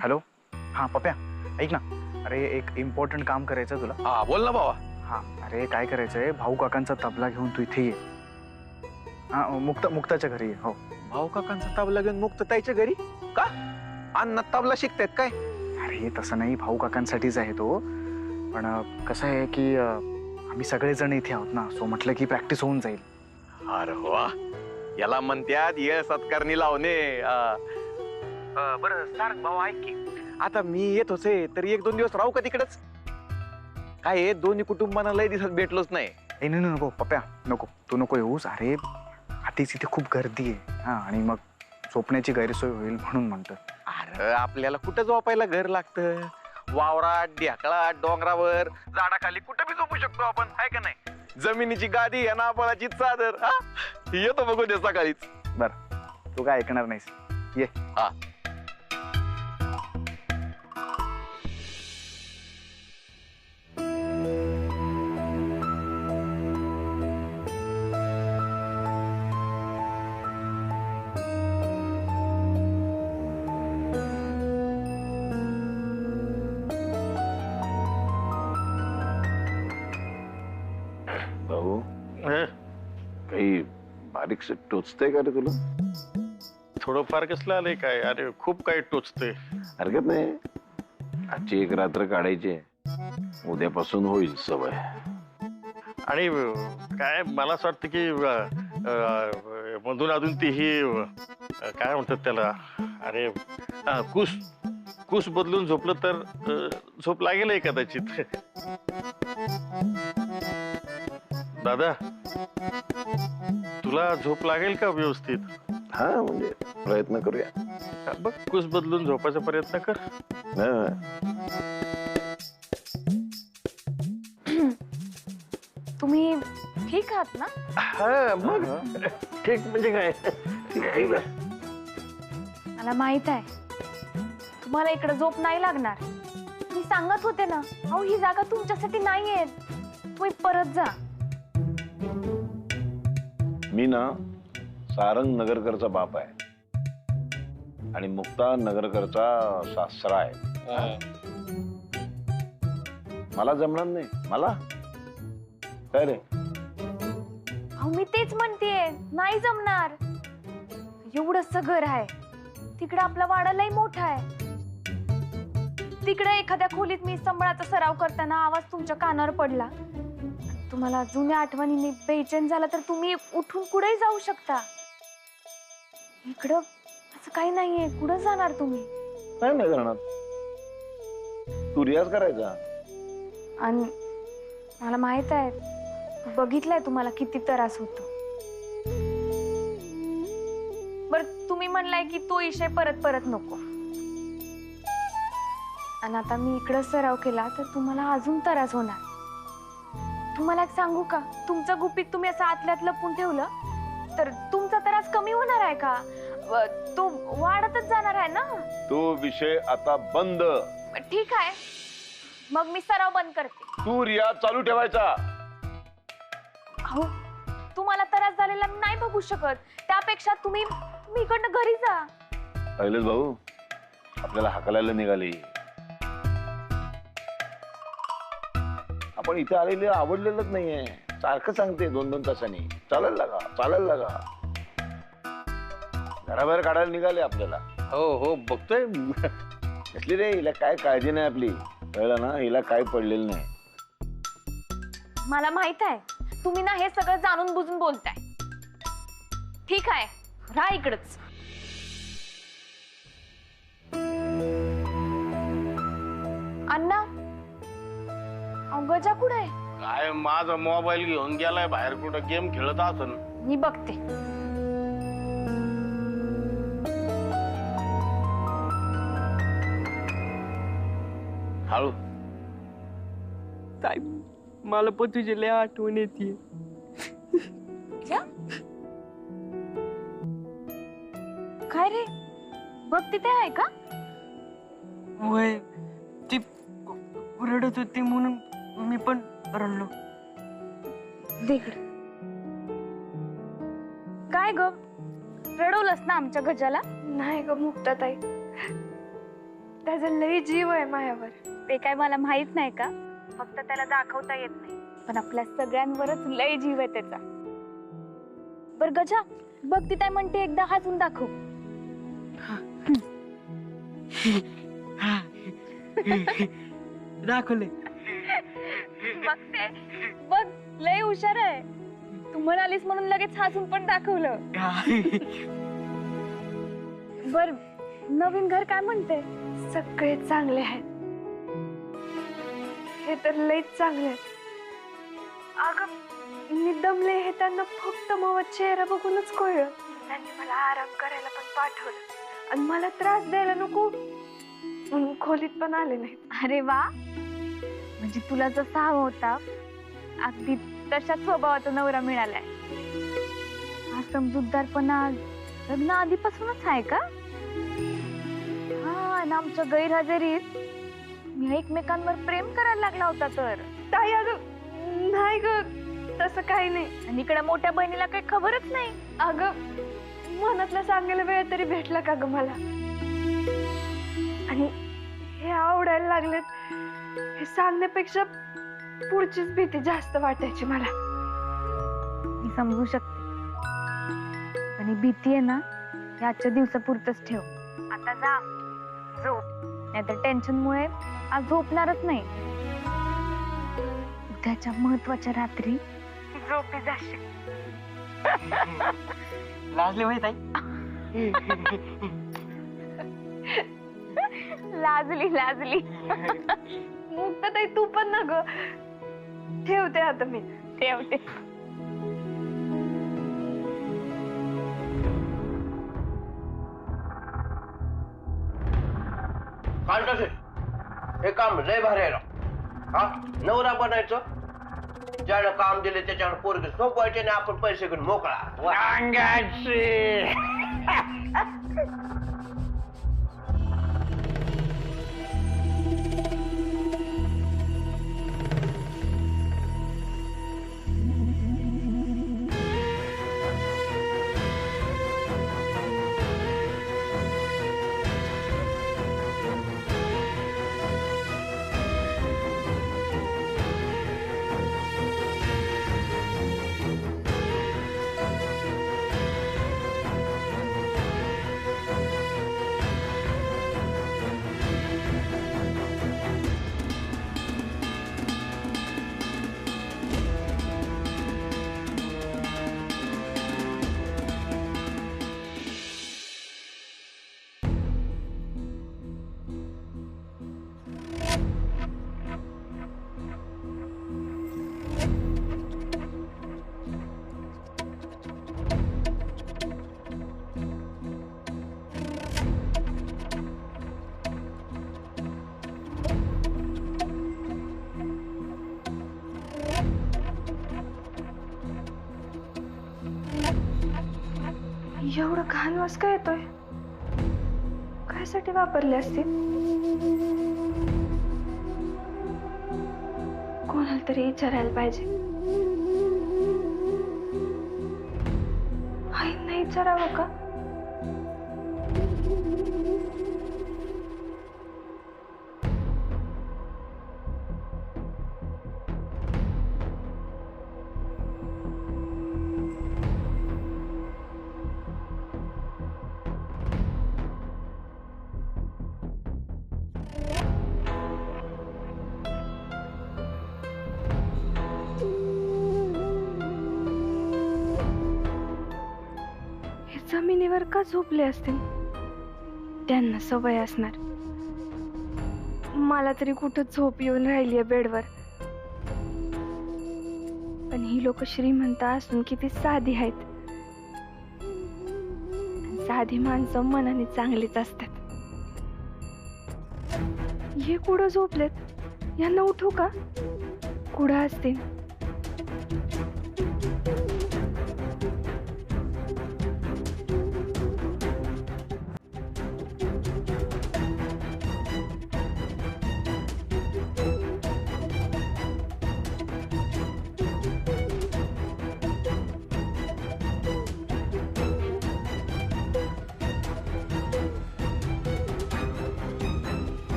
Hello, हा पप्या, ऐक ना. अरे एक इम्पॉर्टंट काम करायचं तुला. हा बोल ना बाबा. हा, अरे काय करायचंय, भाऊ काकांचा तबला घेऊन तू इथे ये. हा, मुक्ताच्या घरी ये. हो. भाऊ काकांचा तबला घेऊन मुक्त ताईच्या घरी का? अण्णा तबला शिकतायत काय? अरे तसं नाही, भाऊ काकांसाठीच आहे तो. पण कसं आहे की आम्ही सगळेजण इथे आहोत ना, सो म्हटलं की प्रॅक्टिस होऊन जाईल. अरे वा, याला म्हणत्यात ये सत्कारणी लावणे. बरं सारंग भाऊ, ऐक की, आता मी येत होते तर 1-2 दिवस राहू का तिकडेच? काय आहे, दोन्ही कुटुंबांना लय दिवसात भेटलोच नाही. ए नाही नको पप्या, नको, तू नको येऊस. अरे आधीच इथे खूप गर्दी आहे. हा, आणि मग झोपण्याची गैरसोय होईल म्हणून म्हणतो. अरे आपल्याला कुठं झोपायला घर लागतं? वावरात, ढेकळात, डोंगरावर, झाडाखाली कुठं बी झोपू शकतो आपण, आहे का नाही? जमिनीची गादी या नापाळाची चादर. हा, येतो बघू दे सकाळीच. बरं, तू काय ऐकणार नाहीस, ये. हा. भाऊ, काही बारीकस टोचतंय का रे तुला? थोडंफार कसलं आलंय काय? अरे खूप काही टोचतंय. हरकत नाही, आजची एक रात्र काढायची, उद्यापासून होईल सवय. आणि काय मला असं वाटतं की मधून अजून ती ही काय म्हणतात त्याला, अरे कुस कुस बदलून झोपलं तर झोप लागेल कदाचित. दादा, तुला झोप लागेल का व्यवस्थित? हा, म्हणजे प्रयत्न करूया. बघ, कुस बदलून झोपायचा प्रयत्न कर. हा. तुम्ही ठीक आहात ना? हा, मग ठीक म्हणजे काय? मला माहित आहे तुम्हाला इकडे झोप नाही लागणार. मी सांगत होते ना, अहो ही जागा तुमच्यासाठी नाहीये, तुम्ही परत जा. मी ना सारंग नगरकरचा बाप आहे आणि मुक्ता नगरकरचा सासरा आहे. मला जमणार नाही. मला काय रे? अहो मी तेच म्हणतेय, नाही जमणार. एवढंच घर आहे, तिकडे आपला वाडा लय मोठा आहे. तिकडे एखाद्या खोलीत मी संबळाचा सराव करताना आवाज तुमच्या कानावर पडला, तुम्हाला जुन्या आठवणीने बेचैन झाला तर तुम्ही उठून कुठेही जाऊ शकता. इकडं असं काही नाहीये, कुठं जाणार तुम्ही? नाही जाणार. तू रियाज करायचा. आणि मला माहित आहे, बघितलंय तुम्हाला किती त्रास होतो. बर, तुम्ही म्हणलाय की तो विषय परत परत नको. आणि आता मी इकडं सराव केला तर तुम्हाला अजून त्रास होणार. तुम्हाला एक सांगू का, तुमचं गुपित तुम्ही असं आतल्यात लपून ठेवलं तर तुमचा त्रास कमी होणार आहे का? तो वाढतच जाणार आहे ना. तो विषय आता बंद. ठीक आहे, मग मी सराव बंद करते. तू रियाज चालू ठेवायचा. अहो, तुम्हाला त्रास झालेला मी नाही बघू शकत. त्यापेक्षा तुम्ही इकडनं घरी जा. पहिलेच भाऊ, आपल्याला हाकलायला निघाली. आपण इथे आलेले आवडलेलंच नाहीये. सारखं सांगते 2-2 तासांनी चालायला लागा, चालायला लागा. घराबाहेर काढायला निघाले आपल्याला. हो हो, बघतोय. असली रे, हिला काय काळजी नाही आपली, कळलं ना? हिला काय पडलेलं नाही. मला माहित आहे तुम्ही ना हे सगळं जाणून बुजून बोलताय. ठीक आहे, राहा इकडच. अण्णा, गजा कुठे आहे? काय, माझा मोबाईल घेऊन गेलाय बाहेर, कुठं गेम खेळत असन. मी बघते. हळू. ताई, मला पण तुझी लय आठवण येते. काय रे, बघ तिथे आहे का? वय ती रडत होती म्हणून मी पण रडलो. काय ग, रडवलंस ना आमच्या गजाला? नाही ग मुक्ताताई, त्याचा लई जीव आहे मायावर. ते काय मला माहित नाही का, फक्त त्याला दाखवता येत नाही, पण आपल्या सगळ्यांवरच लय जीव आहे त्याचा. बर गजा, बघ ती काय म्हणते, एकदा हसून दाखव. दाखवले. बघते, बघ लय हुशार आहे. तू म्हणालीस म्हणून लगेच हसून पण दाखवलं. बर नवीन घर काय म्हणते? सगळे चांगले आहेत. हे तर लईच चांगले आहेत. अगं मी दमले हे त्यांना फक्त मग चेहरा बघूनच कळलं. त्यांनी मला आराम करायला पण पाठवलं आणि मला त्रास द्यायला नको म्हणून खोलीत पण आले नाहीत. अरे वा, म्हणजे तुला जसा हवा होता अगदी तशाच स्वभावाचा नवरा मिळालाय. हा समजूतदारपणा लग्न आधीपासूनच आहे का? हा, आणि आमच्या गैरहजेरीत मी एकमेकांवर प्रेम करायला लागला होता तर. ताई अगं नाही ग, तसं काही नाही. आणि इकडे मोठ्या बहिणीला काही खबरच नाही. अगं मनातलं सांगायला वेळ तरी भेटला का ग मला? आणि हे आवडायला लागलेत हे सांगण्यापेक्षा पुढचीच भीती जास्त वाटायची मला. मी समजू शकते, आणि भीती आहे ना, हे आजच्या दिवसापुरतच ठेव. आता जा झोप, नाहीतर टेन्शनमुळे आज झोपणारच नाही. उद्याच्या महत्वाच्या रात्री झोपी जाशील. लाजले होय ताई? लाजली लाजली. मुक्त ताई तू पण ना ग. ठेवते आता मी. ठेवते. हे काम लय भारी आहे राव. हा, नवरा बनायचं, ज्यानं काम दिले त्याच्यावर पोरगी सोपवायचे आणि आपण पैसे घेऊन मोकळा. एवढं घाण वास काय येतोय? कायसाठी वापरले असतील? कोणाला तरी विचारायला पाहिजे. आईंना विचारावं का? जमिनीवर का झोपले असतील? त्यांना सवय असणार. मला तरी कुठं झोप येऊन राहिलीये बेडवर. पण ही लोक श्रीमंत असून किती साधी आहेत. साधी माणसं मनाने चांगलीच असतात. हे कुठं झोपलेत? यांना उठू का? कुठं असतील?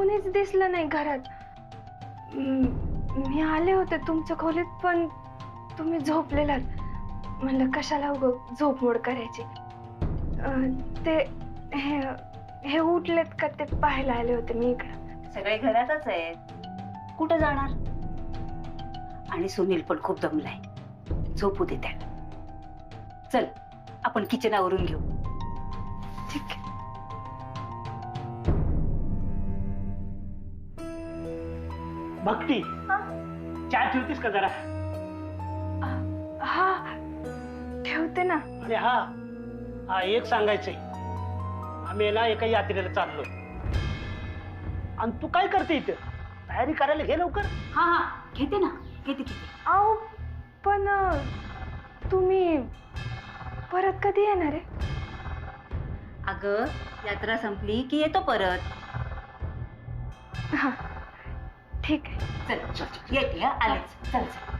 कोणीच दिसलं नाही घरात. मी आले होते तुमच्या खोलीत पण तुम्ही झोपलेलात. म्हणलं कशाला उगं झोपमोड करायची. ते हे उठलेत का ते पाहायला आले होते मी इकडं. सगळे घरातच आहेत, कुठं जाणार? आणि सुनील पण खूप दमलाय, झोपू दे त्याला. चल आपण किचन आवरून घेऊ. ठीक आहे. भक्ती, चहा ठेवतीस का जरा? हा ठेवते ना. अरे हा हा एक सांगायचंय, आम्ही ना एका यात्रेला चाललो आणि तू काय करते इथं? तयारी करायला घे लवकर. हा हा घेते ना, घेते घेते. अहो पण तुम्ही परत कधी येणार आहे? अगं यात्रा संपली की येतो परत. हा ठीक आहे. चल येते हा, आलेच. चल चल.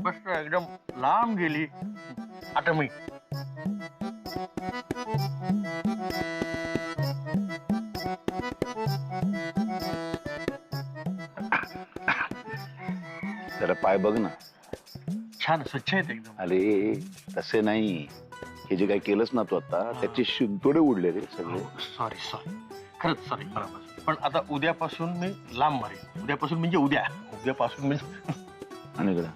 मस्त एकदम लांब गेली. आता मी जरा पाय बघ ना. छान स्वच्छ आहेत एकदम. अरे तसे नाही, हे जे काय केलंस ना तू आता, त्याचे शिंतोडे उडले रे सगळे. सॉरी सॉरी, खरंच सॉरी. बरोबर, पण आता उद्यापासून मी लांब मारेन. उद्यापासून म्हणजे उद्यापासून म्हणजे आणि इकडं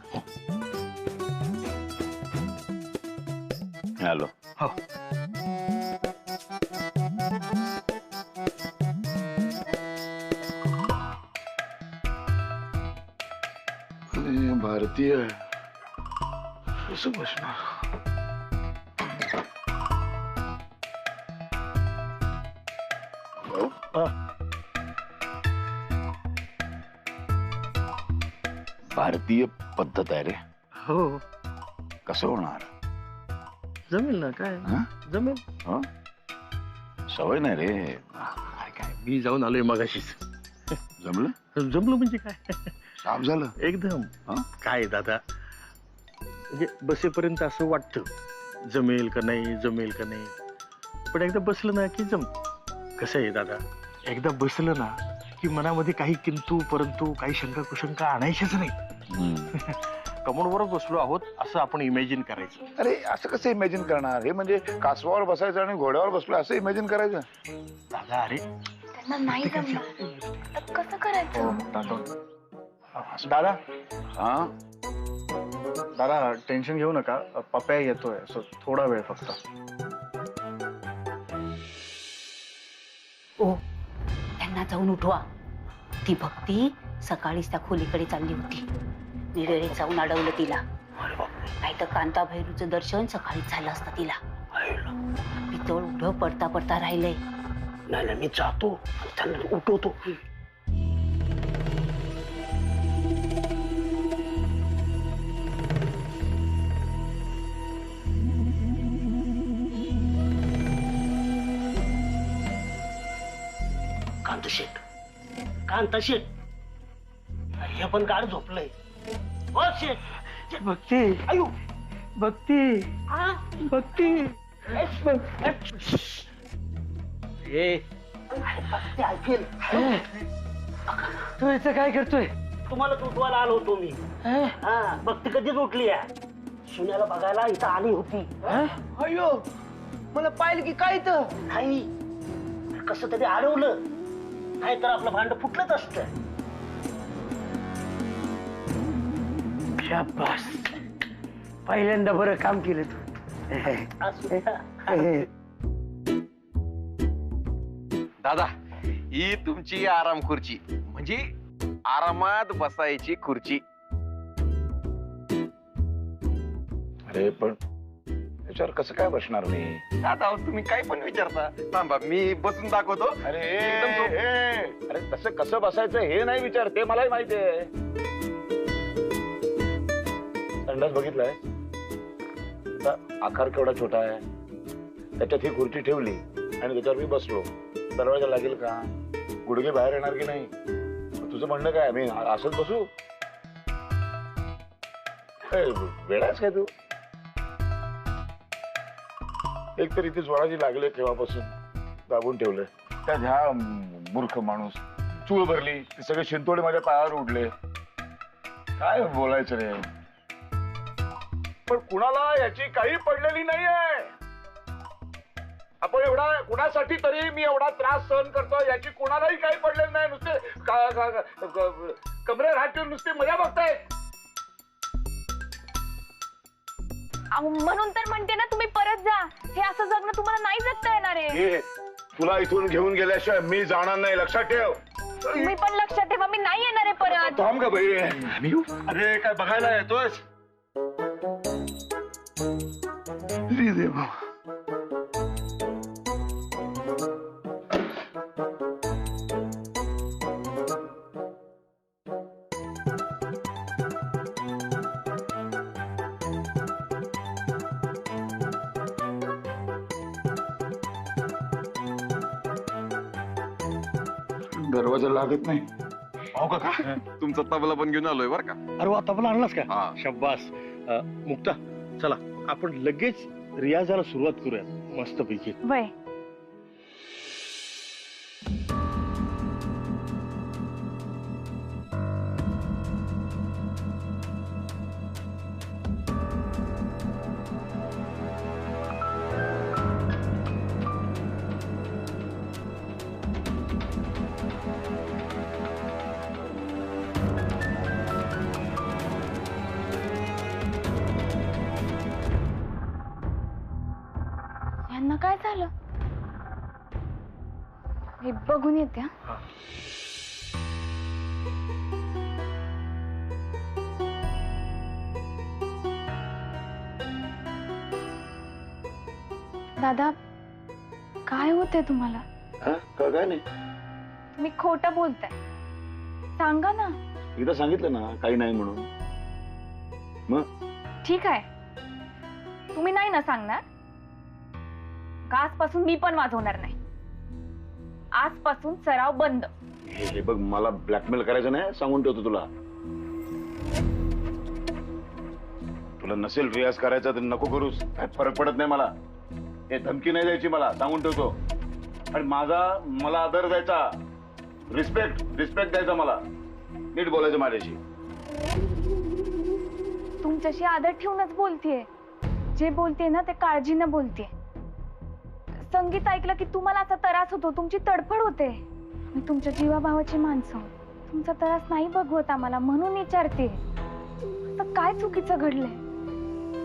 मी आलो. हो. भारतीय कसं बसणार? भारतीय पद्धत आहे रे. हो कसं होणार? जमेल ना. काय हा? जमेल. हं? सवय नाही रे. काय काय मी जाऊन आलोय मगाशीच. जमलं म्हणजे काय साफ झालं एकदम. हं? काय दादा, म्हणजे बसेपर्यंत असं वाटतं जमेल का नाही जमेल का नाही, पण एकदा बसलं ना की जम. कसं आहे दादा, एकदा बसलं ना की मनामध्ये काही किंतु परंतु काही शंका कुशंका आणायच्याच नाही. कमोडवरच बसलो आहोत असं आपण इमॅजिन करायचं. अरे असं कसं इमॅजिन करणार? हे म्हणजे कासवावर बसायचं आणि घोड्यावर बसलो असं इमॅजिन करायचं. दादा अरे त्यांना नाही जमलं तर कसं करायचं? दादा हा दादा टेन्शन घेऊ नका. पप्या येतोय, थोडा वेळ फक्त. ओ त्यांना जाऊन उठवा. ती भक्ती सकाळीच त्या खोलीकडे चालली होती. निरेरे जाऊन अडवलं तिला. नाही तर कांता भैरूचं दर्शन सकाळीच झालं असतं तिला. पितळ उभं पडता पडता राहिलंय. नाही मी जातो त्यांना उठवतो. कांता शेठ हे पण गाड झोपलंय. ओ शेठ. भक्ती, आयु भक्ती, हा? भक्ती. ए भक्ती ऐकेल. तू इथं काय करतोय? तुम्हाला उठवायला आलो होतो मी. हा भक्ती कधीच उठली आहे. सुन्याला बघायला इथं आली होती. अयो मला पाहिलं की काय तर. नाही कसं तरी अडवलं, नाही तर आपलं भांड फुटलंच असतं. शाबास, पहिल्यांदा बरं काम केलं तू. दादा ही तुमची आराम खुर्ची, म्हणजे आरामात बसायची खुर्ची. अरे पण त्याच्यावर कसं काय बसणार मी? दादा तुम्ही काय पण विचारता. थांबा मी बसून दाखवतो. अरे एकदम सोपं. अरे तसं कसं बसायचं हे नाही विचार, ते मलाही माहिती आहे. संडास बघितलाय? आकार केवढा छोटा आहे. त्याच्यात ही खुर्ची ठेवली आणि त्याच्यावर मी बसलो, दरवाजा लागेल का? गुडघे बाहेर येणार की नाही? तुझं म्हणणं काय, मी असंच बसू? वेळाच काय तू? एक तर इथे जोराची लागले तेव्हापासून दाबून ठेवलंय. त्या ह्या मूर्ख माणूस चूळ भरली, ते सगळे शिंतोडे माझ्या पायावर उडले. काय बोलायचं रे? पण कुणाला याची काही पडलेली नाहीये. आपण एवढा कुणासाठी तरी मी एवढा त्रास सहन करतो याची कुणालाही काही पडलेलं नाही. नुसते कमरेवर हात ठेवून नुसते मजा बघताय. म्हणून तर म्हणते ना तुम्ही परत जा. हे असं जगणं तुम्हाला नाही जगता येणार आहे. तुला इथून घेऊन गेल्याशिवाय मी जाणार नाही, लक्षात ठेव. तुम्ही पण लक्षात ठेवा, मी नाही येणार आहे परत. थांब का बाई, अरे काय बघायला येतोयस? देवा, दरवाजा लागत नाही. हो का? तुमचा तबला पण घेऊन आलोय बर का. अरे आता पण आणलास का? हा. शब्बास. मुक्ता, चला आपण लगेच रियाजाला सुरुवात करूया मस्तपैकी. वय यांना काय झालं हे बघून येते. हा. दादा काय होतंय तुम्हाला? काय नाही, तुम्ही खोटं बोलताय. सांगा ना. एकदा सांगितलं ना काही नाही म्हणून. मग ठीक आहे, तुम्ही नाही ना सांगणार. आजपासून मी पण वाजवणार नाही. आजपासून सराव बंद. हे बघ, मला ब्लॅकमेल करायचं नाही, सांगून ठेवतो तुला. तुला नसेल रियाज करायचा तर नको करूस, काय फरक पडत नाही मला. हे धमकी नाही द्यायची मला, सांगून ठेवतो. आणि मला आदर द्यायचा, रिस्पेक्ट द्यायचा मला. नीट बोलायचं माझ्याशी. तुमच्याशी आदर ठेवूनच बोलतेय. जे बोलते ना ते काळजीनं बोलते. संगीत ऐकलं की तुम्हाला असा त्रास होतो, तुमची तडफड होते. मी तुमच्या जीवाभावाची माणसं, तुमचा त्रास नाही बघवत आम्हाला, म्हणून विचारते. आता काय चुकीचं घडलंय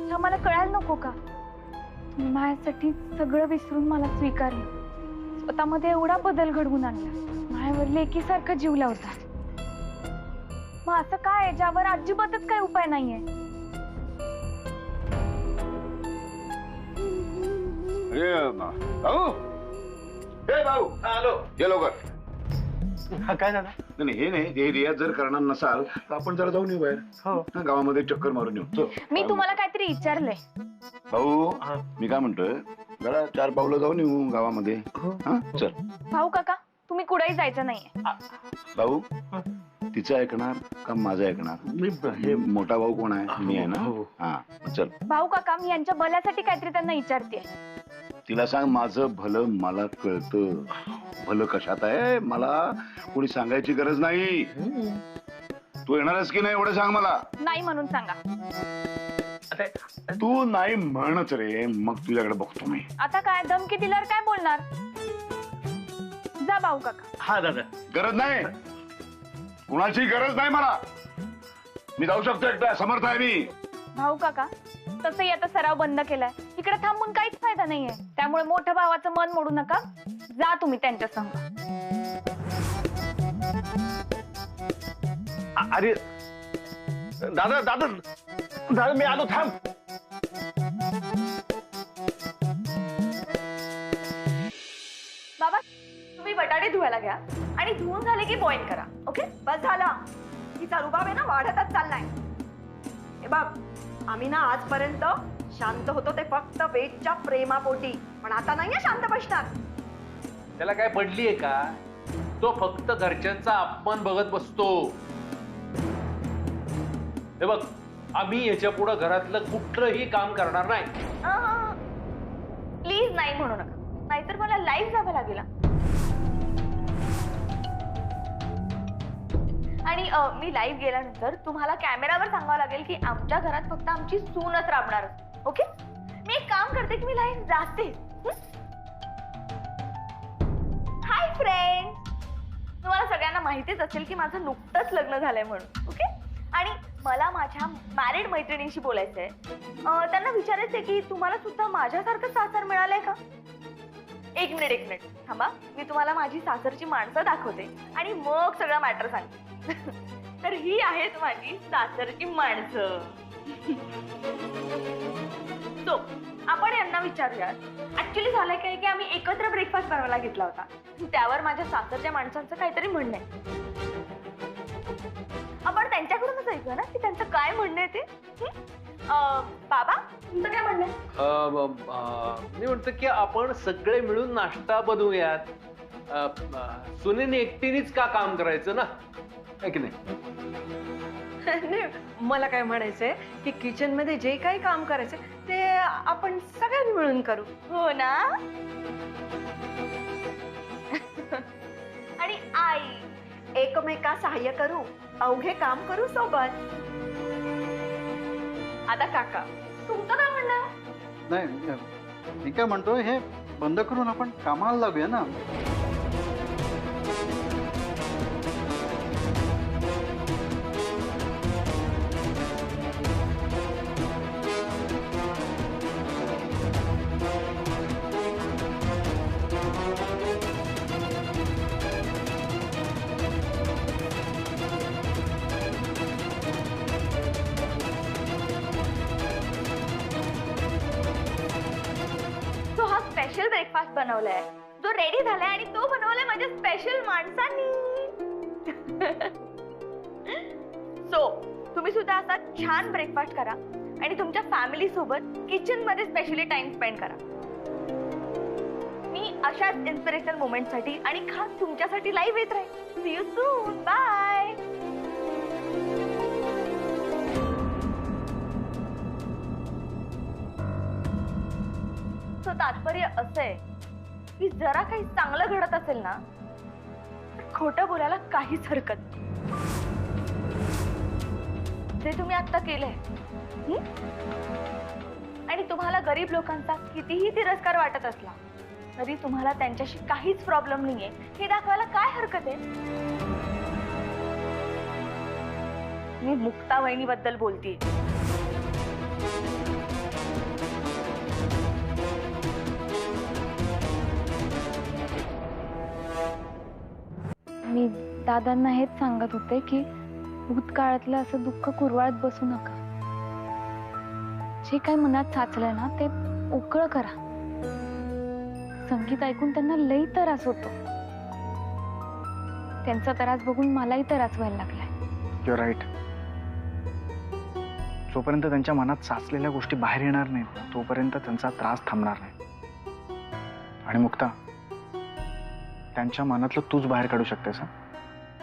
हे आम्हाला कळायला नको का? तुम्ही माझ्यासाठी सगळं विसरून मला स्वीकारलं, स्वतःमध्ये एवढा बदल घडवून आणला, माझ्यावर लेकीसारखं जीव लावता. मग असं काय ज्यावर अजिबातच काही उपाय नाहीये? भाऊ, हे भाऊ, आलो. ये लवकर. काय झालं? नाही हे नाही, हे रियाज जर करणार नसाल तर आपण जरा जाऊन येऊ बाहेर. हो. गावामध्ये चक्कर मारून येऊ. मी तुम्हाला काहीतरी विचारलंय. भाऊ, मी काय म्हणतोय, जरा 4 पावलं जाऊन येऊ गावामध्ये. हा, चल. भाऊ काका, तुम्ही कुठेही जायचं नाहीये. भाऊ, तिचं ऐकणार का माझं ऐकणार? हे मोठा भाऊ कोण आहे? मी आहे ना. हा, चल. भाऊ काका, मी यांच्या भल्यासाठी काहीतरी त्यांना विचारते. तिला सांग माझं भलं मला कळतं. भलं कशात आहे मला कोणी सांगायची गरज नाही. तू येणारच की नाही एवढं सांग मला. नाही म्हणून सांगा. तू नाही म्हणच रे, मग तुझ्याकडे बघतो मी. आता काय धमकी दिल्यावर काय बोलणार? जा भाऊ काका. हा दादा. गरज नाही, कुणाची गरज नाही मला. मी जाऊ शकतो एकटा, समर्थ आहे मी. भाऊ काका, तसंही आता सराव बंद केलाय, इकडे थांबून काहीच फायदा नाहीये. त्यामुळे मोठ्या भावाचं मन मोडू नका, जा तुम्ही त्यांच्या संग. अरे दादा मी आलो, थांब. बाबा, तुम्ही बटाटे धुवायला घ्या आणि धुवून झाले की बॉईल करा. ओके, बस झाला. तिचा रुबाब आहे ना वाढतच चाललाय. हे बघ, आम्ही ना आजपर्यंत शांत होतो ते फक्त वेदच्या प्रेमापोटी, पण आता नाही शांत बसणार. त्याला काय पडलीये का? तो फक्त घरच्यांचा अपमान बघत बसतो. हे बघ, आम्ही याच्या पुढे घरातलं कुठलंही काम करणार नाही. प्लीज नाही म्हणू नका, नाहीतर मला लाईव्ह जावं लागेल. आणि मी लाईव्ह गेल्यानंतर तुम्हाला कॅमेरावर सांगावं लागेल की आमच्या घरात फक्त आमची सूनच राबणार. ओके, मी एक काम करते की मी लाईव्ह जाते. हाय फ्रेंड, तुम्हाला सगळ्यांना माहितीच असेल की माझं नुकतंच लग्न झालंय म्हणून. ओके, आणि मला माझ्या मॅरिड मैत्रिणींशी बोलायचंय. त्यांना विचारायचंय की तुम्हाला सुद्धा माझ्यासारखं सासर मिळालंय का? एक मिनिट थांबा, मी तुम्हाला माझी सासरची माणसं दाखवते आणि मग सगळं मॅटर सांगते. तर ही आहेत माझी सासरची माणसं. सो आपण यांना विचारूया, ऍक्च्युली झालंय काय की आम्ही एकत्र ब्रेकफास्ट बनवायला घेतला होता. त्यावर माझ्या सासरच्या माणसांचं काहीतरी म्हणणं आहे. आपण त्यांच्याकडूनच ऐकूया ना की त्यांचं काय म्हणणं आहे ते. बाबा, तुमचं काय म्हणणं आहे? मी म्हणतो की आपण सगळे मिळून नाश्ता बनवूयात. सुनेने एकटीनेच का काम करायचं ना, है की नाही? मला काय म्हणायचंय की किचन मध्ये जे काही काम करायचंय ते आपण सगळ्यांनी मिळून करू. हो ना? आणि आई, एकमेका सहाय्य करू, अवघे काम करू सोबत. आता काका, तुमचं काय म्हणणं आहे? नाही, मी काय म्हणतोय, हे बंद करून आपण कामाला लागूया ना. स्पेशल ब्रेकफास्ट बनवलाय, जो रेडी झालाय आणि तो बनवलाय माझ्या स्पेशल माणसांनी. सो तुम्ही सुद्धा असा छान ब्रेकफास्ट करा आणि तुमच्या फॅमिली सोबत किचन मध्ये स्पेशली टाइम स्पेंड करा. मी अशाच इन्स्पिरेशनल मोमेंट साठी आणि खास तुमच्यासाठी लाईव्ह येत राहील. See you soon, bye. तात्पर्य असं आहे की जरा काही चांगलं घडत असेल ना, खोटं बोलायला काहीच हरकत नाही. जे तुम्ही आता केलंय आणि तुम्हाला गरीब लोकांचा कितीही तिरस्कार वाटत असला तरी तुम्हाला त्यांच्याशी काहीच प्रॉब्लेम नाहीये हे दाखवायला काय हरकत आहे? मी मुक्ता वहिनीबद्दल बोलतेय. मी दादांना हेच सांगत होते की भूतकाळातलं असं दुःख कुरवाळत बसू नका. जे काही मनात साचलंय ना ते उकळ करा. संगीत ऐकून त्यांना लई त्रास होतो. त्यांचा त्रास बघून मलाही त्रास व्हायला लागलाय. You are right. जोपर्यंत त्यांच्या मनात साचलेल्या गोष्टी बाहेर येणार नाहीत तोपर्यंत त्यांचा त्रास थांबणार नाही. आणि मुक्ता, त्यांच्या मनातलं तूच बाहेर काढू शकतेस.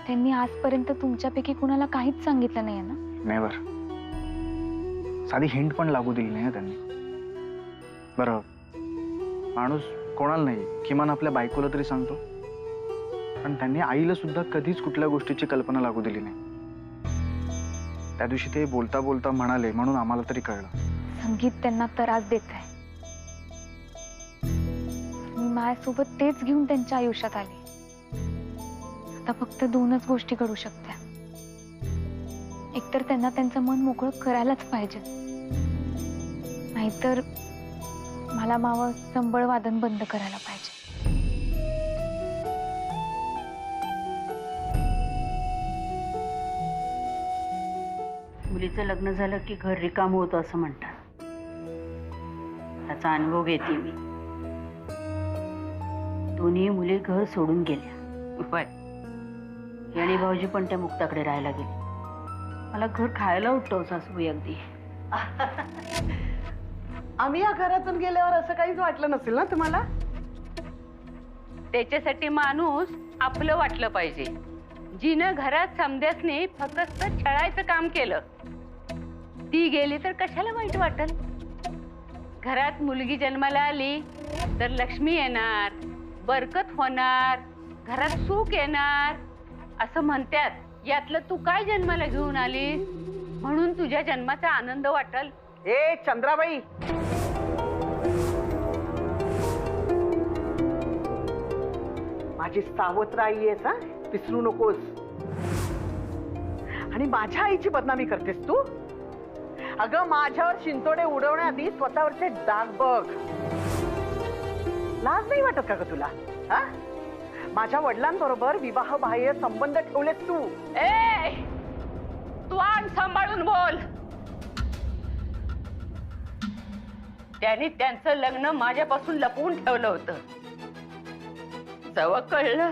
त्यांनी आजपर्यंत तुमच्यापैकी कुणाला काहीच सांगितलं नाहीये ना? नेवर. साधी हिंट पण लागू दिली नाही त्यांनी. बरं, माणूस कोणाला नाही, किमान आपल्या बायकोला तरी सांगतो, पण त्यांनी आईला सुद्धा कधीच कुठल्या गोष्टीची कल्पना लागू दिली नाही. त्या दिवशी ते बोलता बोलता म्हणाले म्हणून आम्हाला तरी कळलं. संगीत त्यांना त्रास देत आहे. मी माझ्यासोबत तेच घेऊन त्यांच्या आयुष्यात आले. आता फक्त दोनच गोष्टी घडू शकत्या. एकतर त्यांना त्यांचं मन मोकळं करायलाच पाहिजे, नाहीतर मला मावं संबळ वादन बंद करायला पाहिजे. मुलीचं लग्न झालं की घर रिकाम होतं असं म्हणतात. त्याचा अनुभव घेते मी. दोन्ही मुली घर सोडून गेल्या. बाय, आणि भाऊजी पण त्या मुक्ताकडे राहायला गेले. मला घर खायला उठतो सासूबाई अगदी. आम्ही या घरातून गेल्यावर असं काहीच वाटलं नसेल ना तुम्हाला? त्याच्यासाठी माणूस आपलं वाटलं पाहिजे. जिनं घरात समध्यासने फक्त छळायचं काम केलं, ती गेली तर कशाला वाईट वाटल? घरात मुलगी जन्माला आली तर लक्ष्मी येणार, बरकत होणार, घरात सुख येणार असं म्हणतात. यातलं तू काय जन्माला घेऊन आलीस म्हणून तुझ्या जन्माचा आनंद वाटल? ए चंद्राबाई, माझी सावत्र आई आहेस हा, विसरू नकोस. आणि माझ्या आईची बदनामी करतेस तू? अगं माझ्यावर शिंतोडे उडवण्याआधी स्वतःवरचे डाग बघ. लाज नाही वाटत का ग तुला? हा, माझ्या वडिलांबरोबर विवाह बाह्य संबंध ठेवलेस तू. ए, तू आण सांभाळून बोल. त्यांनी त्यांचं लग्न माझ्यापासून लपवून ठेवलं होतं. जेव्हा कळलं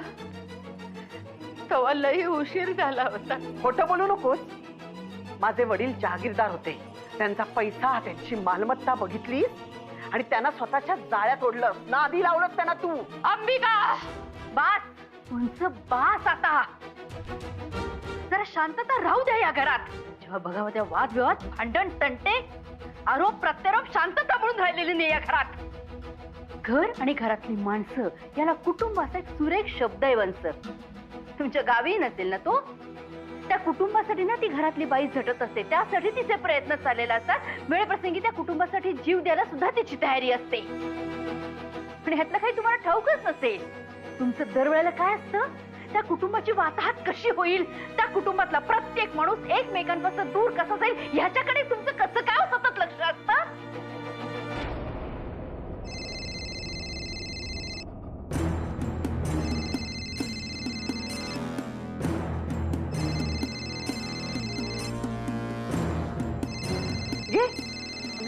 तेव्हा लई उशीर झाला होता. खोटं बोलू नकोस. माझे वडील जहागीरदार होते. त्यांचा पैसा, त्यांची मालमत्ता बघितलीस आणि त्यांना स्वतःच्या जाळ्यात ओढलं, नादी लावलं त्यांना तू. अंबिका, बास तुमचं बास आता. जरा शांतता राहू द्या या घरात. जेव्हा बघावं त्या वादविवाद, भांडण, तंटे, आरोप प्रत्यारोप शांतता म्हणून राहिलेली नाही या घरात. घर आणि घरातली माणसं याला कुटुंबाचा एक सुरेख शब्द आहे वंच. तुमच्या गावी नसेल ना तो? त्या कुटुंबासाठी ना ती घरातली बाई झटत असते, त्यासाठी तिचे प्रयत्न चाललेले असतात. वेळप्रसंगी त्या कुटुंबासाठी जीव द्यायला सुद्धा तिची तयारी असते. पण ह्यातलं काही तुम्हाला ठाऊकच नसेल. तुमचं दरवेळेला काय असतं? त्या कुटुंबाची वाताहत कशी होईल, त्या कुटुंबातला प्रत्येक माणूस एकमेकांपासून दूर कसा जाईल ह्याच्याकडे तुमचं कसं काय सतत लक्ष असतं.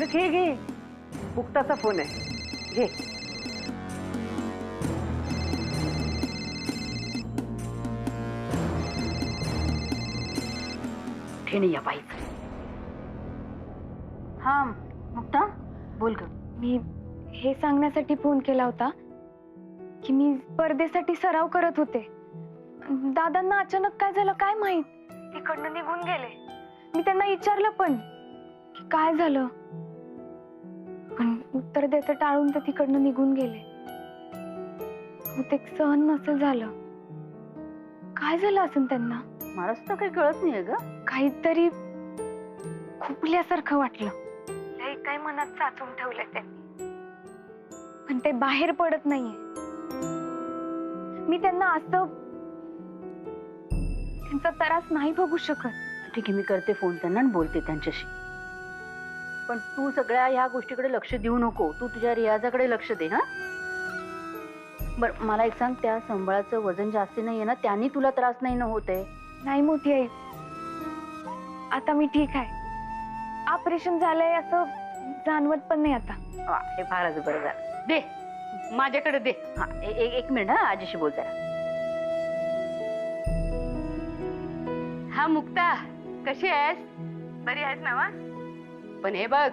घे घे, मुक्ताचा फोन आहे, घे. ठेणी या बाईच. हा मुक्ता, बोल ग. मी हे सांगण्यासाठी फोन केला होता की मी स्पर्धेसाठी सराव करत होते. दादांना अचानक काय झालं काय माहित, तिकडनं निघून गेले. मी त्यांना विचारलं पण की काय झालं, पण उत्तर द्यायचं टाळून ते तिकडनं निघून गेले. बहुतेक सहन नसेल झालं. काय झालं असेल त्यांना? मला सुद्धा काही कळत नाहीये ग. काहीतरी खुपल्यासारखं वाटलं. लई काय मनात साचून ठेवलंय त्यांनी, पण ते बाहेर पडत नाहीये. मी त्यांना असं त्यांचा त्रास नाही बघू शकत. ठीक आहे, मी करते फोन त्यांना आणि बोलते त्यांच्याशी. पण तू सगळ्या ह्या गोष्टीकडे लक्ष देऊ नको. तू तुझ्या रियाजाकडे लक्ष दे. हा बर, मला एक सांग, त्या संबळाचं वजन जास्त नाहीये ना? त्यांनी तुला त्रास नाही ना होते? नाही मोठी आई, आता मी ठीक आहे. ऑपरेशन झालंय असं जाणवत पण नाही आता. हे फारच बरं झालं. दे माझ्याकडे दे. हा एक मिनिट, हा आजीशी बोल जरा. हा मुक्ता, कशी आहेस? बरी आहेस ना? पण हे बघ,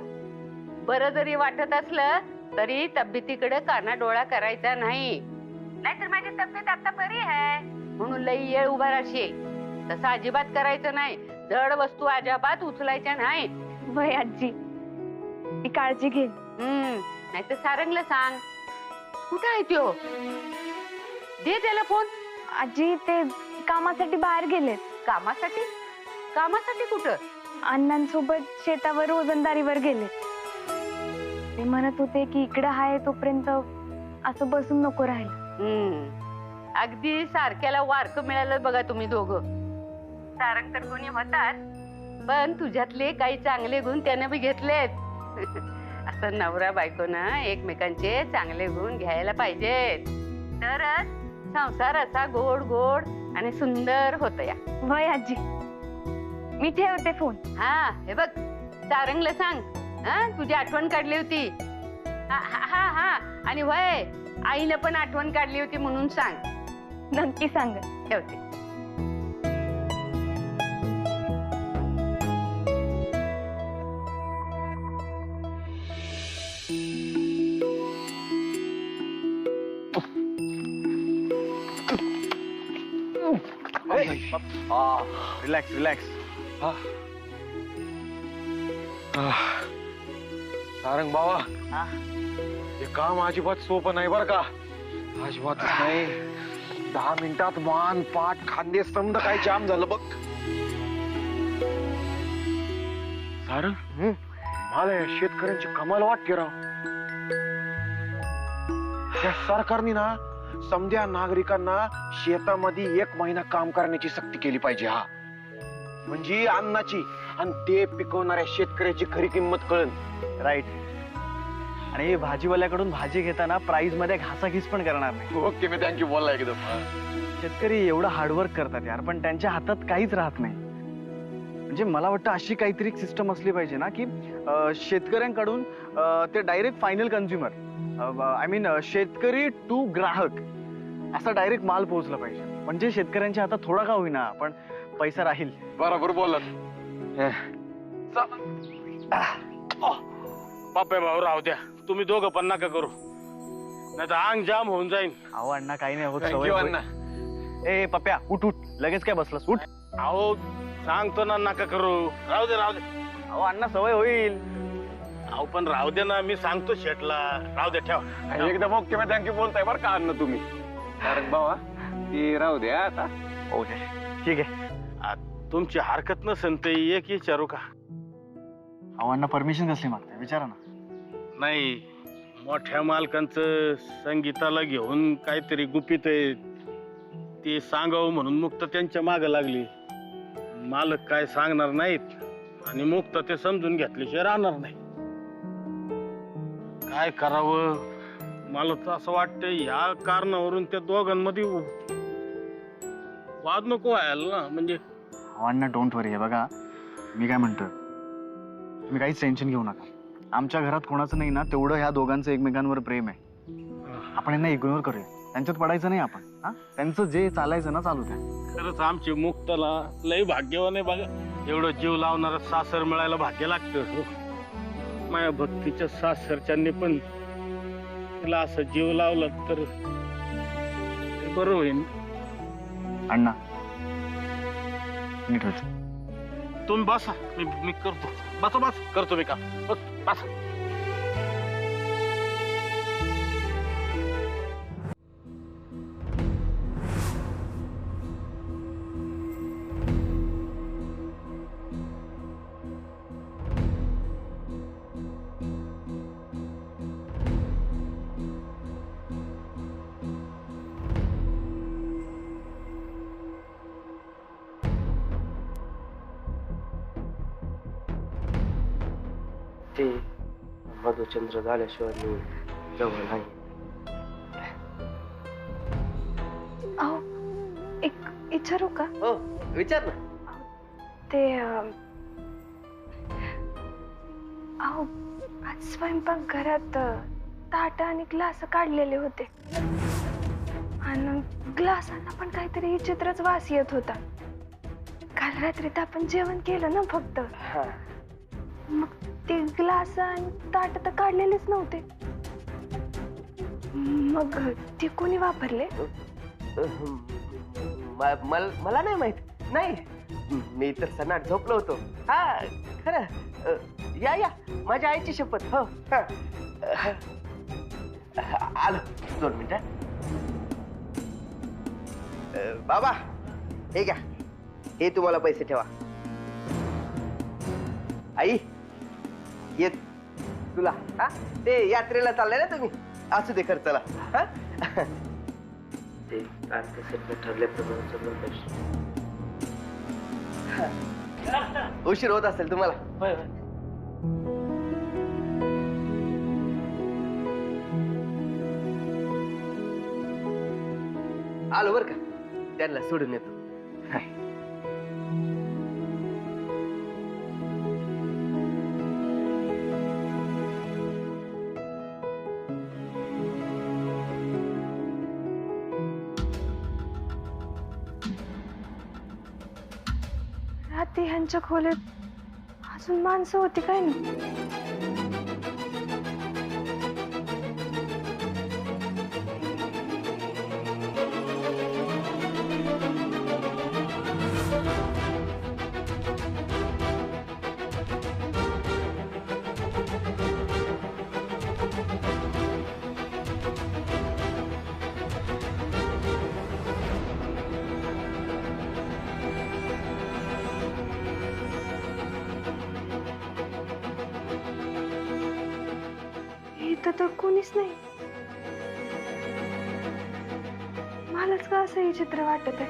बरं जरी वाटत असलं तरी तब्येतीकडे कानाडोळा करायचा नाही. नाहीतर माझी तब्येत आता बरी आहे म्हणून लई येळ उभा राहशील. तसं अजिबात करायचं नाही. जड वस्तू अजिबात उचलायच्या नाही. वय आजी, मी काळजी घेईन. नाहीतर सारंगला सांग. कुठं आहे त्यो? दे त्याला फोन. आजी ते कामासाठी बाहेर गेलेत. कामासाठी? कामासाठी कुठं? अण्णांसोबत शेतावर रोजंदारीवर गेले. ते म्हणत होते की इकडं आहे तोपर्यंत असं बसून नको राहायला. अगदी सारख्याला वारक मिळालं बघा तुम्ही दोघं. सारंग तर कोणी होतात, पण तुझ्यातले काही चांगले गुण त्याने बी घेतलेत. असं नवरा बायकोनं एकमेकांचे चांगले गुण घ्यायला पाहिजेत, तरच संसार असा गोड गोड आणि सुंदर होत. या वय आजी, मी ठेवते फोन. हा हे बघ, सारंगला सांग तुझी आठवण काढली होती. हा हा, आणि वय आईनं पण आठवण काढली होती म्हणून सांग. नक्की सांग. ठेवते. Relax relax. सारंग बाबा, हे काम अजिबात सोपं नाही बरं का. अजिबातच नाही. 10 मिनिटात मान पाठ खांदे समद काय जाम झालं बघ. सारंग, मला या शेतकऱ्यांची कमाल वाटते राव. या सरकारने ना समध्या नागरिकांना शेतामध्ये 1 महिना काम करण्याची सक्ती केली पाहिजे. हा म्हणजे अन्नाची आणि ते पिकवणाऱ्या शेतकऱ्याची खरी किंमत कळन. राईट. आणि भाजीवाल्याकडून भाजी घेताना प्राइस मध्ये घासाघीस पण करणार नाही. ओके, मी थँक्यू बोलला एकदम. शेतकरी एवढं हार्डवर्क करतात यार, पण त्यांच्या हातात काहीच राहत नाही. म्हणजे मला वाटतं अशी काहीतरी सिस्टम असली पाहिजे ना की शेतकऱ्यांकडून ते direct final consumer, I mean शेतकरी टू ग्राहक असा डायरेक्ट माल पोहोचला पाहिजे. म्हणजे शेतकऱ्यांच्या हातात थोडा का होईना पण पैसा राहील. बरोबर बोलत. बापे भाऊ राहू द्या, तुम्ही दोघं पण नका करू, नाही तर अंग जाम होऊन जाईल. अहो अण्णा काही नाही होत. Thank you, सवय अण्णा. होईल. ए पप्या उठ उठ, लगेच काय बसलास, उठ. अहो सांगतो ना नका करू, राहू दे राहू दे. अहो अण्णा सवय होईल. अहो पण राहू दे ना, मी सांगतो शेटला. राहू दे, ठेवा. एकदम ओके, मी थँक्यू बोलताय बरं का अन्न तुम्ही. सारंग बाबा, ते राहू द्या आता. ओके ठीक आहे. तुमची हरकत नसेल तर एक विचारू का? अहो अण्णा परमिशन कसली मागताय, विचारा ना. नाही, मोठ्या मालकांचं संगीताला घेऊन काहीतरी गुपित आहे ते सांगावं म्हणून मुक्त त्यांच्या मागं लागली. मालक काय सांगणार नाहीत आणि मुक्त ते समजून घेतल्याशिवाय राहणार नाही. काय करावं मला तर असं वाटतं, ह्या कारणावरून त्या दोघांमध्ये वाद नको व्हायला ना. म्हणजे अहो अण्णा डोंट वरी. बघा मी काय म्हणतोय, तुम्ही काहीच टेन्शन घेऊ नका. आमच्या घरात कोणाचं नाही ना तेवढं ह्या दोघांचं एकमेकांवर प्रेम आहे. आपण यांना इग्नोर करूया, त्यांच्यात पडायचं नाही आपण. हा, त्यांचं जे चालायचं ना चालू द्या. खरंच आमची मुक्ताला लय भाग्यवान आहे बघा. एवढं जीव लावणारं सासर मिळायला भाग्य लागतं. माझ्या भक्तीच्या सासरच्यांनी पण तिला असं जीव लावला तर बरं होईल. अण्णा नीट होत. तुम्ही बसा, मी करतो. बसा बस, करतो मी काम. बस बसा. ते मधुचंद्र झाल्याशिवाय मी जवळ नाही. अहो एक विचारू का? हो विचार ना. ते अहो आज स्वयंपाकघरात ताट आणि ग्लास काढलेले होते आणि ग्लासांना पण काहीतरी विचित्रच वास येत होता. काल रात्री तर आपण जेवण केलं ना फक्त, मग ते ग्लास आणि ताट तर काढलेलेच नव्हते. मग ते कोणी वापरले? मला नाही माहित. नाही, मी तर सनाट झोपलो होतो. हा खरं. या या, माझ्या आईची शपथ. हो आलो, 2 मिनिटं. बाबा हे घ्या, हे तुम्हाला पैसे ठेवा. आई येत तुला. हा ते यात्रेला चाललंय ना तुम्ही, असू दे खर्चाला. हा ते ठरल्याप्रमाणे सगळं पैसे. उशीर होत असेल तुम्हाला. होय होय. आलो बर का, त्यांना सोडून येतो. रात्री ह्यांच्या खोलीत अजून माणसं होती काय नाही? इथं तर कोणीच नाही. मलाच का असं हे चित्र वाटत आहे.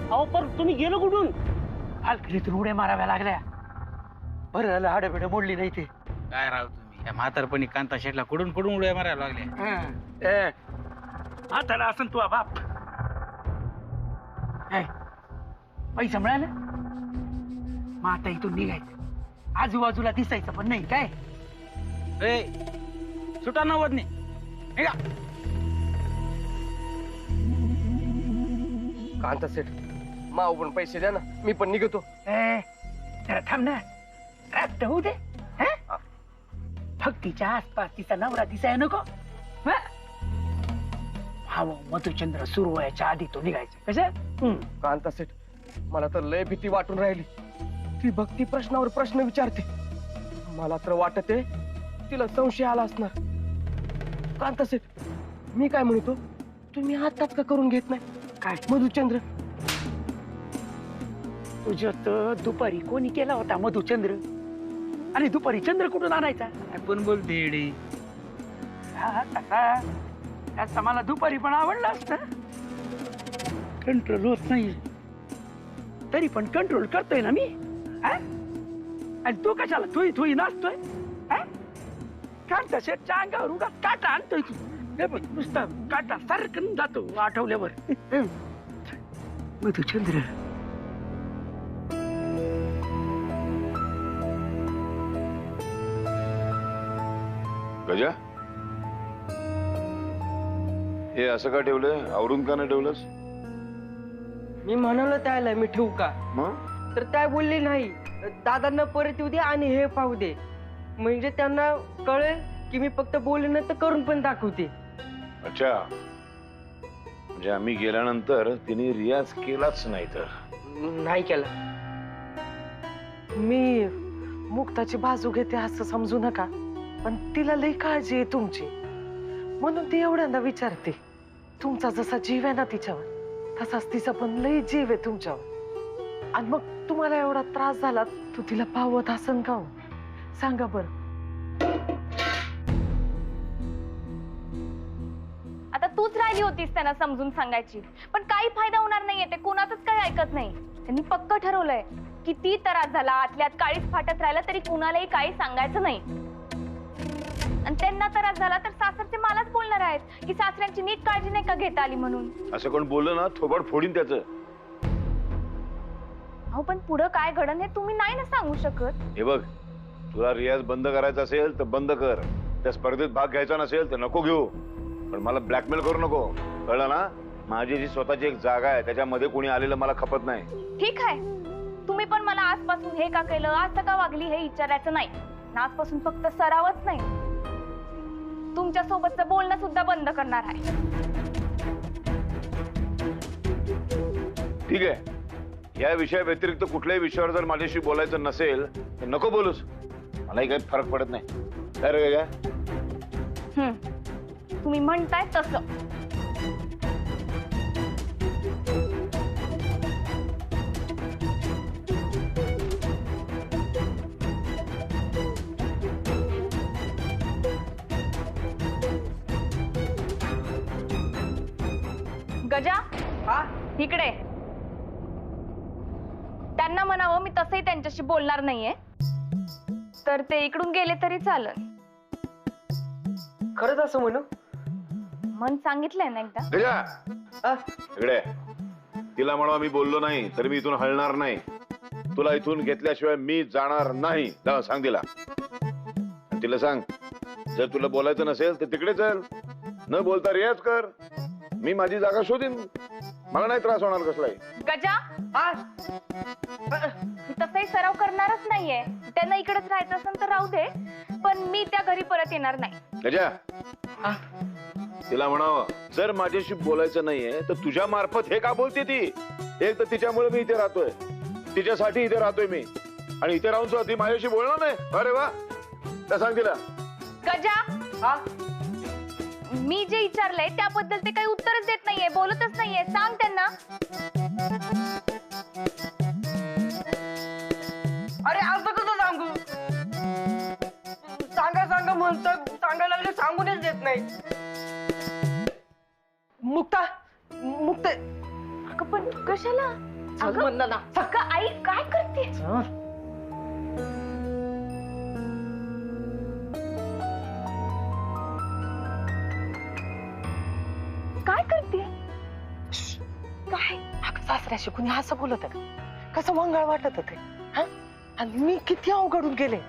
अहो पण तुम्ही गेलो कुठून? फालकिरीतून उड्या माराव्या लागल्या. बरं झालं हाडबिड मोडली नाही ते. काय राव तुम्ही या म्हातारपणी कांता शेटला कुडून कुडून उड्या मारायला लागल्या. म्हातारा असं तुझा बाप. पैसा मिळाला मग आता इथून निघायचं. आजूबाजूला दिसायचं पण नाही काय. सुटा नव्वद नाही निघा. कांता सेठ माऊ पण पैसे द्या ना, मी पण निघतो. जरा थांब ना, रात होऊ दे. भक्तीच्या आसपास तिचा नवरा दिसाय नको. हा मधुचंद्र सुरू व्हायच्या आधी तो निघायचा. कसं कांता सेठ मला तर लय भीती वाटून राहिली. ती भक्ती प्रश्नावर प्रश्न विचारते. मला तर वाटत आहे तिला संशय आला असणार. कांता सेठ मी काय म्हणतो, तुम्ही आताच का करून घेत नाही काय मधुचंद्र? तुझ्यात दुपारी कोणी केला होता मधुचंद्र? आणि दुपारी चंद्र कुठून आणायचा? पण बोलते येडी. तसा मला दुपारी पण आवडला असत. कंट्रोल होत नाही तरी पण कंट्रोल करतोय ना मी. आणि तू कशाला थुई थुई नाचतोय? कांता शेटच्या अंगावर उगा काटा आणतोय तू. हे बघ नुसता काटा सारखं जातो आठवल्यावर. मधुचंद्र गजा, हे असं का ठेवलंय? आवरून का नाही ठेवलंस? मी म्हणालो त्याला मी ठेवू का, मग तर त्या बोलली नाही. दादांना परत येऊ दे आणि हे पाहू दे, म्हणजे त्यांना कळेल की मी फक्त बोलले तर करून पण दाखवते. अच्छा, म्हणजे आम्ही गेल्यानंतर तिने रियाज केलाच नाही तर? नाही केला. मी मुक्ताची बाजू घेते असं समजू नका, पण तिला लई काळजी आहे तुमची, म्हणून ती एवढ्यांदा विचारते. तुमचा जसा जीव आहे ना तिच्यावर, तसाच तिचा पण लई जीव आहे तुमच्यावर. आणि मग तुम्हाला एवढा त्रास झाला, तू तिला पावत असन का हो? सांगा बर. आता तूच राहिली होतीस त्यांना समजून सांगायची, पण काही फायदा होणार नाहीये. ते कोणाचंच काही ऐकत नाही. त्यांनी पक्क ठरवलंय किती त्रास झाला, आतल्यात काळीच फाटत राहिलं तरी कुणालाही काही सांगायचं नाही. आणि त्यांना त्रास झाला तर सासरचे मलाच बोलणार आहेत की सासऱ्यांची नीट काळजी नाही का घेता आली म्हणून. असं कोण बोललं ना थोबड फोडीन त्याचं. हो पण पुढं काय घडन हे तुम्ही नाही ना सांगू शकत. हे बघ, तुला रियाज बंद करायचा असेल तर बंद कर. त्या स्पर्धेत भाग घ्यायचा नसेल तर नको घेऊ, पण मला ब्लॅकमेल करू नको, कळलं ना? माझी जी स्वतःची एक जागा आहे त्याच्यामध्ये कोणी आलेलं मला खपत नाही. ठीक आहे, तुम्ही पण मला आजपासून हे का केलं, आज का वागली हे विचारायचं नाही. आजपासून फक्त सरावच नाही, तुमच्या सोबतचं बोलणं सुद्धा बंद करणार आहे. ठीक आहे, या विषया व्यतिरिक्त कुठल्याही विषयावर जर माझ्याशी बोलायचं नसेल तर नको बोलूस, मलाही काही फरक पडत नाही. काय रे काय? तुम्ही म्हणताय तसं. गजा, इकडे. त्यांना म्हणावं मी तसंही त्यांच्याशी बोलणार नाहीये, तर ते इकडून गेले तरी चालेल. खरंच असं म्हणू? मन सांगितलंय ना एकदा. गजा, इकडे. तिला म्हणा मी बोललो नाही तर मी इथून हलणार नाही. तुला इथून घेतल्याशिवाय मी जाणार नाही. जा सांग तिला. आणि तिला सांग जर तुला बोलायचं नसेल तर तिकडे चल, न बोलता रियाज कर. मी माझी जागा शोधीन, मला नाही त्रास होणार कसलाही. गजा, मी तसंही सराव करणारच नाहीये. त्यांना इकडेच राहायचं असेल तर राहू दे, पण मी त्या घरी परत येणार नाही. गजा, तिला म्हणावं जर माझ्याशी बोलायचं नाहीये तर तुझ्या मार्फत हे का बोलते ती? एक तर तिच्यामुळे मी इथे राहतोय, तिच्यासाठी इथे राहतोय मी, आणि इथे राहून सुद्धा ती माझ्याशी बोलणार नाही. अरे वा, त्या सांग तिला. गजा, मी जे विचारलंय त्याबद्दल ते काही उत्तरच देत नाहीये, बोलतच नाहीये. सांग त्यांना. अरे असं कसं सांगू? मुक्त अगं पण कशाला? चल म्हणलं ना. अगं आई काय करते? काय करते? काय अगं सासऱ्याशी कुणी असं बोलत का? कसं वंगाळ वाटत ते हा? आणि मी किती अवघडून गेले.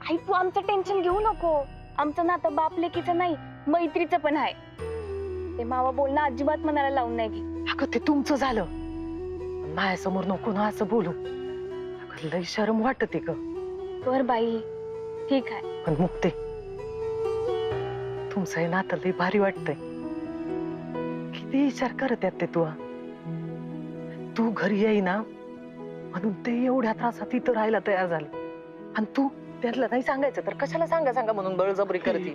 आई तू आमचं टेन्शन घेऊ नको. आमचं नातं बाप लेकीचं नाही, मैत्रीचं पण आहे. ते मावा बोलणं अजिबात मनाला लावून नाही घे. अगं ते तुमचं झालं, माझ्यासमोर नको ना असं बोलू. अगं लय शरम वाटते ग. बर बाई ठीक आहे. पण मुक्ते तुमचं हे नातं लय भारी वाटतंय. किती विचार करत आहेत ते तू घरी येईना म्हणून ते एवढ्या त्रासात इथं राहायला तयार झाले. आणि तू त्यातलं नाही सांगायचं तर कशाला सांगा म्हणून बळजबरी करते.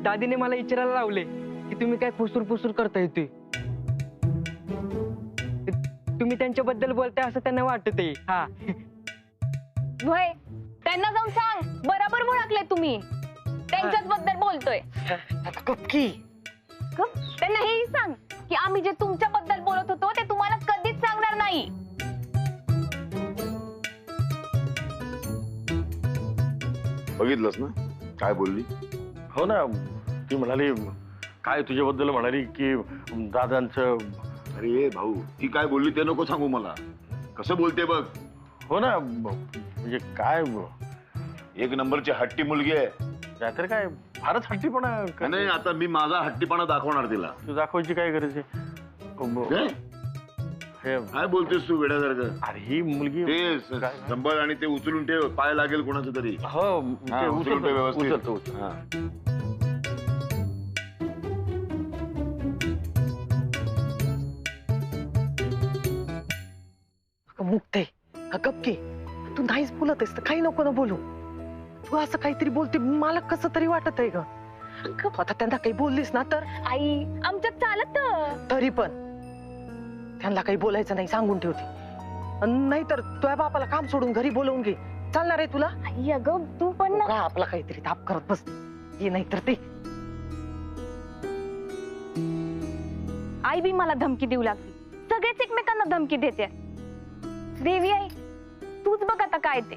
दादीने मला विचारायला लावले की तुम्ही काय फुसूर करताय ते. तुम्ही त्यांच्याबद्दल बोलताय असं त्यांना वाटतंय. हा होय, त्यांना जाऊन सांग बरोबर ओळखले तुम्ही. त्यांच्याच बद्दल बोलतोय. त्यांना हेही सांग की आम्ही जे तुमच्याबद्दल बोलत होतो ते तुम्हाला कधीच सांगणार नाही. बघितलंस ना काय बोलली? हो ना, ती म्हणाली काय तुझ्याबद्दल म्हणाली की दादांचं. अरे भाऊ ती काय बोलली ते नको सांगू मला. कसं बोलते बघ. हो ना, म्हणजे काय एक नंबरची हट्टी मुलगी आहे. नाहीतर काय फारच हट्टीपणा. नाही आता मी माझा हट्टीपणा दाखवणार तिला. तू दाखवायची काय गरज आहे? काय बोलतेस तू वेड्यासारखं? अरे ही मुलगी ते संभाळ आणि ते उचलून ठेव, पाय लागेल कोणाचं तरी. हो हा, उचलून ठेव व्यवस्थित. उचलतो. हा. मुक्ते गप्पी तू नाहीच बोलत आहेस तर काही नको ना बोलू. तू असं काहीतरी बोलते मला कसं तरी वाटत आहे ग. आता त्यांना काही बोललीस ना तर. आई आमच्यात चालत. तरी पण त्यांना काही बोलायचं नाही सांगून ठेवते. नाहीतर तुझ्या बापाला काम सोडून घरी बोलवून घे. चालणार आहे तुला? आई अगं तू पण ना. आपला काहीतरी ताप करत बस. ये नाहीतर ते. आई बी मला धमकी देऊ लागली. सगळेच एकमेकांना धमकी देते. देवी आई तूच बघ आता काय ते.